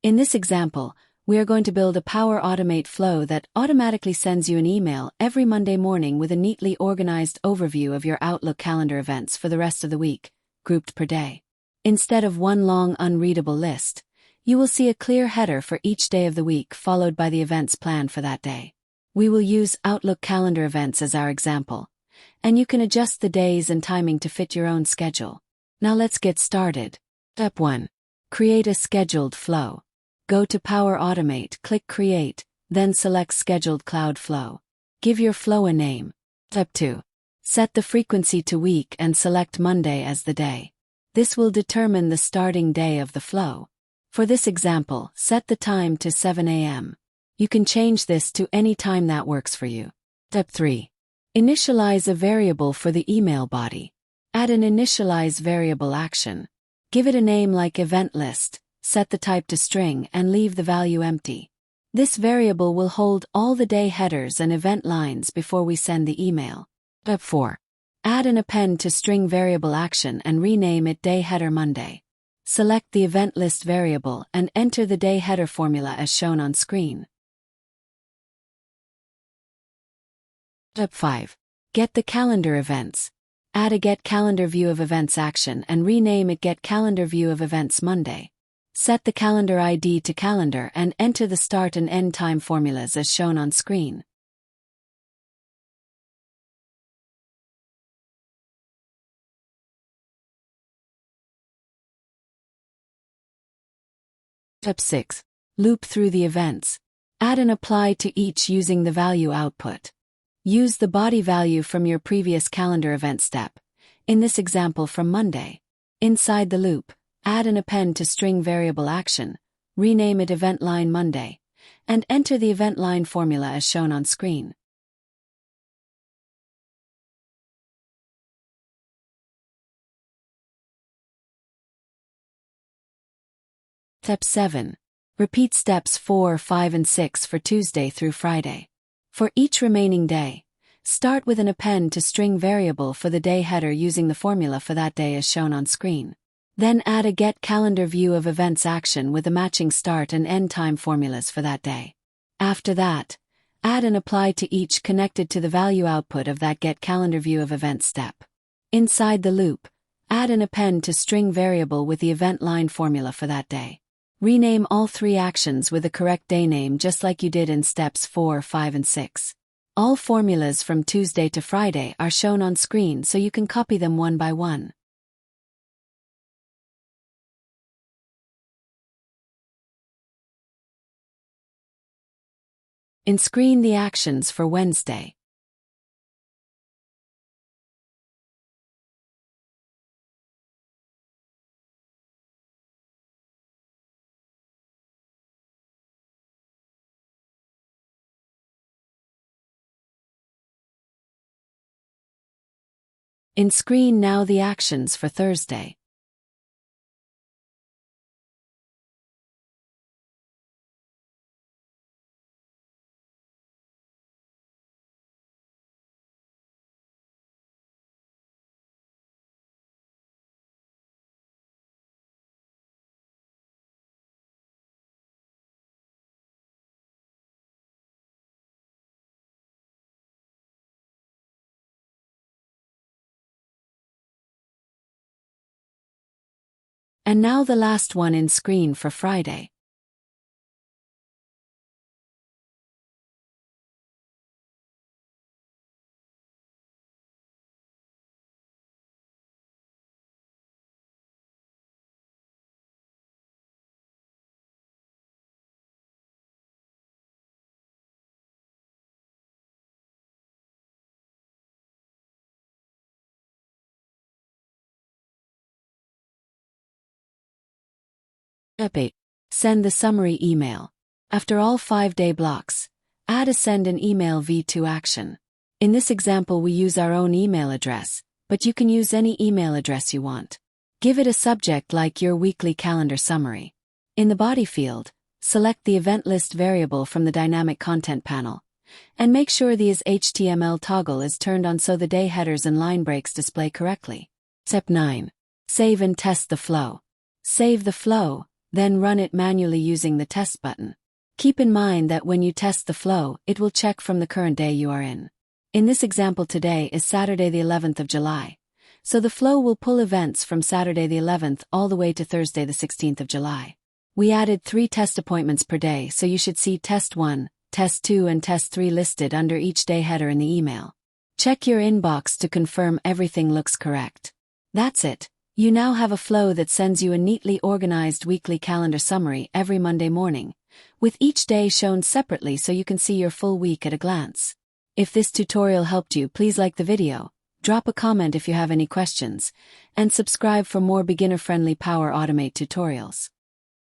In this example, we are going to build a Power Automate flow that automatically sends you an email every Monday morning with a neatly organized overview of your Outlook calendar events for the rest of the week, grouped per day. Instead of one long unreadable list, you will see a clear header for each day of the week followed by the events planned for that day. We will use Outlook calendar events as our example, and you can adjust the days and timing to fit your own schedule. Now let's get started. Step 1. Create a scheduled flow. Go to Power Automate, click Create, then select Scheduled Cloud Flow. Give your flow a name. Step 2. Set the frequency to week and select Monday as the day. This will determine the starting day of the flow. For this example, set the time to 7 a.m. You can change this to any time that works for you. Step 3. Initialize a variable for the email body. Add an initialize variable action. Give it a name like event list. Set the type to string and leave the value empty. This variable will hold all the day headers and event lines before we send the email. Step 4. Add an append to string variable action and rename it day header Monday. Select the event list variable and enter the day header formula as shown on screen. Step 5. Get the calendar events. Add a Get Calendar View of Events action and rename it Get Calendar View of Events Monday. Set the calendar ID to calendar and enter the start and end time formulas as shown on screen. Step 6. Loop through the events. Add an apply to each using the value output. Use the body value from your previous calendar event step, in this example from Monday. Inside the loop, add an append to string variable action, rename it event line Monday, and enter the event line formula as shown on screen. Step 7. Repeat steps 4, 5, and 6 for Tuesday through Friday. For each remaining day, start with an append to string variable for the day header using the formula for that day as shown on screen. Then add a Get Calendar View of Events action with the matching start and end time formulas for that day. After that, add an apply to each connected to the value output of that Get Calendar View of Events step. Inside the loop, add an append to string variable with the event line formula for that day. Rename all 3 actions with the correct day name just like you did in steps 4, 5, and 6. All formulas from Tuesday to Friday are shown on screen so you can copy them one by one. In-screen the actions for Wednesday. In-screen now the actions for Thursday. And now the last one in screen for Friday. Step 8. Send the summary email. After all 5-day blocks, add a Send an Email V2 action. In this example we use our own email address, but you can use any email address you want. Give it a subject like your weekly calendar summary. In the body field, select the event list variable from the dynamic content panel, and make sure the Is HTML toggle is turned on so the day headers and line breaks display correctly. Step 9. Save and test the flow. Save the flow, Then run it manually using the test button. Keep in mind that when you test the flow, it will check from the current day you are in. In this example, today is Saturday the 11th of July. So the flow will pull events from Saturday the 11th all the way to Thursday the 16th of July. We added 3 test appointments per day, so you should see Test 1, Test 2 and Test 3 listed under each day header in the email. Check your inbox to confirm everything looks correct. That's it. You now have a flow that sends you a neatly organized weekly calendar summary every Monday morning, with each day shown separately so you can see your full week at a glance. If this tutorial helped you, please like the video, drop a comment if you have any questions, and subscribe for more beginner-friendly Power Automate tutorials.